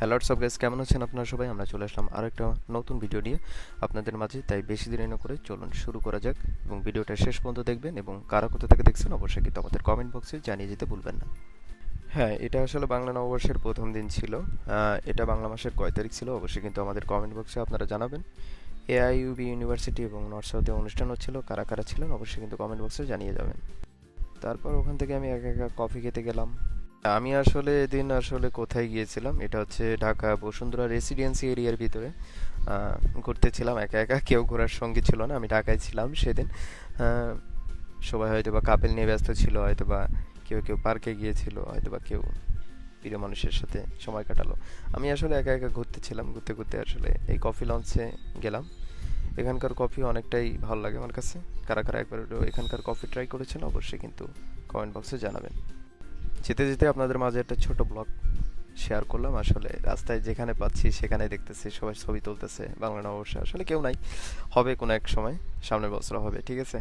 Hello সব guys, কেমন আছেন আপনারা সবাই? আমরা চলে আসলাম আর একটা নতুন ভিডিও নিয়ে আপনাদের মাঝে। তাই বেশি দেরি না করে চলুন শুরু করা যাক, এবং ভিডিওটা শেষ পর্যন্ত দেখবেন এবং কারা কোথা থেকে দেখছেন অবশ্যই কিন্তু আমাদের কমেন্ট বক্সে জানিয়ে যেতে ভুলবেন না। হ্যাঁ, এটা আসলে বাংলা নববর্ষের প্রথম দিন ছিল। এটা বাংলা মাসের কয় তারিখ ছিল অবশ্যই কিন্তু আমাদের কমেন্ট বক্সে আপনারা জানাবেন। এআইইউবি ইউনিভার্সিটি এবং নর্থ সাউথে অনুষ্ঠান হচ্ছিল, কারা কারা ছিলেন অবশ্যই কিন্তু কমেন্ট বক্সে জানিয়ে যাবেন। তারপর ওখান থেকে আমি একা একা কফি খেতে গেলাম। আমি আসলে এদিন কোথায় গিয়েছিলাম, এটা হচ্ছে ঢাকা বসুন্ধরা রেসিডেন্সি এরিয়ার ভিতরে ঘুরতেছিলাম একা একা, কেউ ঘোরার সঙ্গী ছিল না, আমি ঢাকায় ছিলাম সেদিন। আহ, সবাই হয়তো বা কাপেল নিয়ে ব্যস্ত ছিল, হয়তো বা কেউ কেউ পার্কে গিয়েছিল, হয়তো বা কেউ প্রিয় মানুষের সাথে সময় কাটালো। আমি আসলে একা একা ঘুরতেছিলাম, ঘুরতে ঘুরতে আসলে এই কফি লঞ্চে গেলাম। এখানকার কফি অনেকটাই ভালো লাগে আমার কাছে। কারা কারা একবার হলেও এখানকার কফি ট্রাই করেছেন অবশ্যই কিন্তু কমেন্ট বক্সে জানাবেন। যেতে যেতে আপনাদের মাঝে একটা ছোট ব্লগ শেয়ার করলাম। আসলে রাস্তায় যেখানে পাচ্ছি সেখানে দেখতেছি সবাই ছবি তুলতেছে। বাংলা নববর্ষে আসলে কেউ নাই, হবে কোনো এক সময়, সামনের বছর হবে, ঠিক আছে।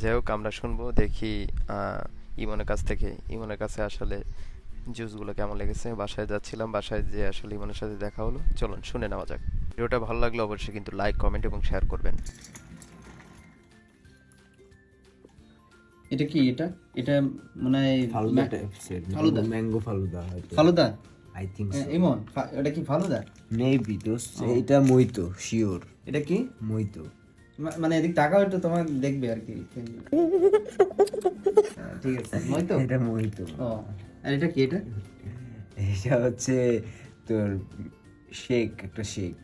যাই হোক, আমরা শুনবো, দেখি ইমনের কাছ থেকে। ইমনের কাছে আসলে জুসগুলো কেমন লেগেছে। বাসায় যাচ্ছিলাম, বাসায় যে আসলে ইমনের সাথে দেখা হলো, চলুন শুনে নেওয়া যাক। ভিডিওটা ভালো লাগলে অবশ্যই কিন্তু লাইক, কমেন্ট এবং শেয়ার করবেন। এটা কি? এটা এটা মনে হয় ফালুদা টাইপসের, ফালুদা। ম্যাঙ্গো ফালুদা হয়তো। Falooda. I think so. Emon, এটা কি ফালুদা? মেবি দোস্ত, ও। এটা মইতো শিওর। এটা কি? মইতো। মানে এদিক তাকাও একটু, তোমার দেখবে আর কি। ঠিক আছে, নয়তো। এটা মইতো। ও, আর এটা কি? এটা এটা হচ্ছে তোর শেক, একটা shake,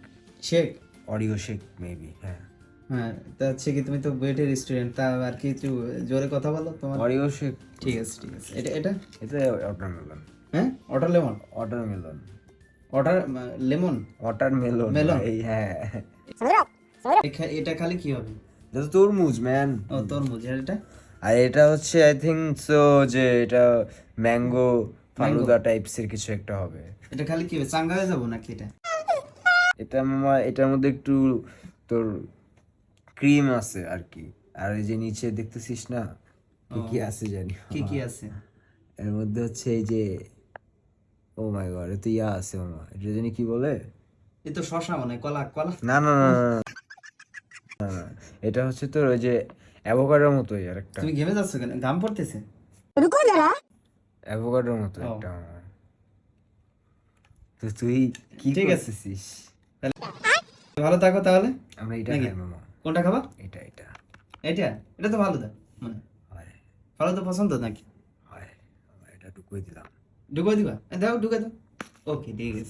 shake. Oreo shake maybe. হ্যাঁ, হ্যাঁ, তা হচ্ছে কি, তুমি তো বুয়েটের স্টুডেন্ট, তা আর কি একটু জোরে কথা বলো তোমার। Oreo shake. ঠিক আছে, ঠিক আছে। এটা এটা এটা ওয়াটারমেলন। হ্যাঁ, water lemon. Watermelon. Water lemon. Watermelon melon. এই, হ্যাঁ। এটা খালি কি হবে? এটা তো তরমুজ ম্যান। ও, তরমুজ। আর এটা আর এটা হচ্ছে আই থিংক সো যে এটা ম্যাঙ্গো ফালুদা টাইপসের কিছু একটা হবে। এটা খালি কি হবে? চাঙ্গা হয়ে যাবো নাকি এটা? এটা মামা, এটার মধ্যে একটু তোর ক্রিম আছে আর কি। আর এই যে নিচে দেখতেছিস না কি কি আছে জানি, কি কি আছে? এর মধ্যে হচ্ছে এই যে, ও মাই গড, এত ইয়া আছে মামা, এটা জানি কি বলে। এ তো শশা, মানে কলা কলা। না না না না, না, না, এটা হচ্ছে তোর ওই যে অ্যাভোকাডোর মতোই আর একটা। তুমি ঘেমে যাচ্ছ কেন? ঘাম পড়তেছে। অ্যাভোকাডোর মতো ও। একটা মামা। তো তুই কি ঠিক আছে। করতেছিস? ভালো থাকো তাহলে। আমরা এটা নাকি? খাই মামা। কোনটা খাবা? এটা এটা এটা এটা তো ভালো দা, মানে হয়, ভালো তো পছন্দ নাকি? হয়, মামা, এটা ঢুকিয়ে দিলাম। ঢুকাই দিবা? দাও, ঢুকাই দাও। ওকে, ঠিক আছে।